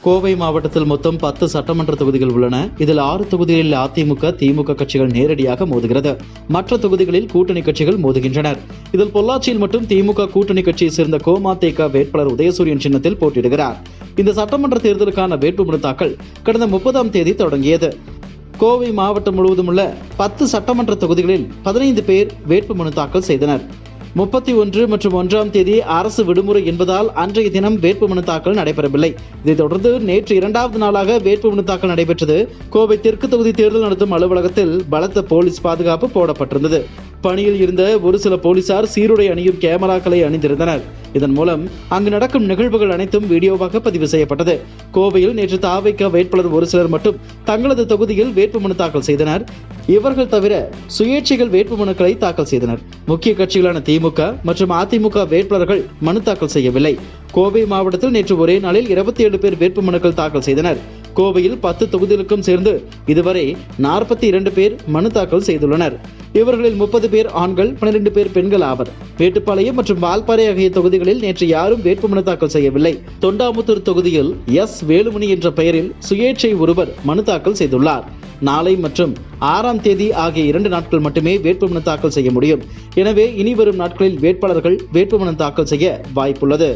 கோவை மாவட்டத்தில் மொத்தம் 10 சட்டமன்ற தொகுதிகள் உள்ளன. இதில் 6 தொகுதிகளில் அதிமுக, திமுக கட்சிகள் நேரடியாக மோதுகிறது. மற்ற தொகுதிகளில் கூட்டணி கட்சிகள் மோதுகின்றனர். இதில் பொள்ளாச்சியில் மட்டும் திமுக கூட்டணி கட்சியை சேர்ந்த கோமாதேக வேட்பாளர் உதயசூரியன் சின்னத்தில் போட்டியிடுகிறார். இந்த சட்டமன்ற தேர்தலுக்கான வேட்புமனு தாக்கல் கடந்த 30ஆம் தேதி தொடங்கியது. கோவை மாவட்டம் முழுவதும் உள்ள 10 சட்டமன்ற தொகுதிகளில் 15 பேர் வேட்புமனு தாக்கல் செய்தனர். 31 மற்றும் 1ஆம் தேதி அரசு விடுமுறை என்பதால் அன்றைய தினம் வேட்புமனு தாக்கல் நடைபெறவில்லை. இதைத் தொடர்ந்து நேற்று 2வது நாளாக வேட்புமனு தாக்கல் நடைபெற்றது. கோவை தெற்கு தொகுதி தேர்தல் நடத்தும் அலுவலகத்தில் பலத்த போலீஸ் பாதுகாப்பு போடப்பட்டிருந்தது. பணியில் இருந்த ஒரு சில போலீசார் சீருடை அணியும் கேமராக்களை அணிந்திருந்தனர். இதன் மூலம் அங்கு நடக்கும் நிகழ்வுகள் அனைத்தும் வீடியோவாக பதிவு செய்யப்பட்டது. கோவையில் நேற்று தாவேகா வேட்பாளர் ஒரு சிலர் மட்டும் தங்களது தொகுதியில் வேட்புமனு தாக்கல் செய்தனர். இவர்கள் தவிர சுயேட்சைகள் வேட்புமனுக்களை தாக்கல் செய்தனர். முக்கிய கட்சிகளான திமுக மற்றும் அதிமுக வேட்பாளர்கள் மனு தாக்கல் செய்யவில்லை. கோவை மாவட்டத்தில் நேற்று ஒரே நாளில் 27 பேர் வேட்புமனுக்கள் தாக்கல் செய்தனர். கோவையில் 10 தொகுதிகளுக்கும் சேர்ந்து இதுவரை 42 பேர் மனு தாக்கல் செய்துள்ளனர். இவர்களில் 30 பேர் ஆண்கள், 12 பேர் பெண்கள் ஆவர். மேட்டுப்பாளையம் மற்றும் வால்பாறை ஆகிய தொகுதிகளில் நேற்று யாரும் வேட்புமனு தாக்கல் செய்யவில்லை. தொண்டாமுத்தூர் தொகுதியில் எஸ் வேலுமணி என்ற பெயரில் சுயேட்சை ஒருவர் மனு தாக்கல் செய்துள்ளார். நாளை மற்றும் 6ஆம் தேதி ஆகிய 2 நாட்கள் மட்டுமே வேட்புமனு தாக்கல் செய்ய முடியும். எனவே இனி வரும் நாட்களில் வேட்பாளர்கள் வேட்புமனு தாக்கல் செய்ய வாய்ப்புள்ளது.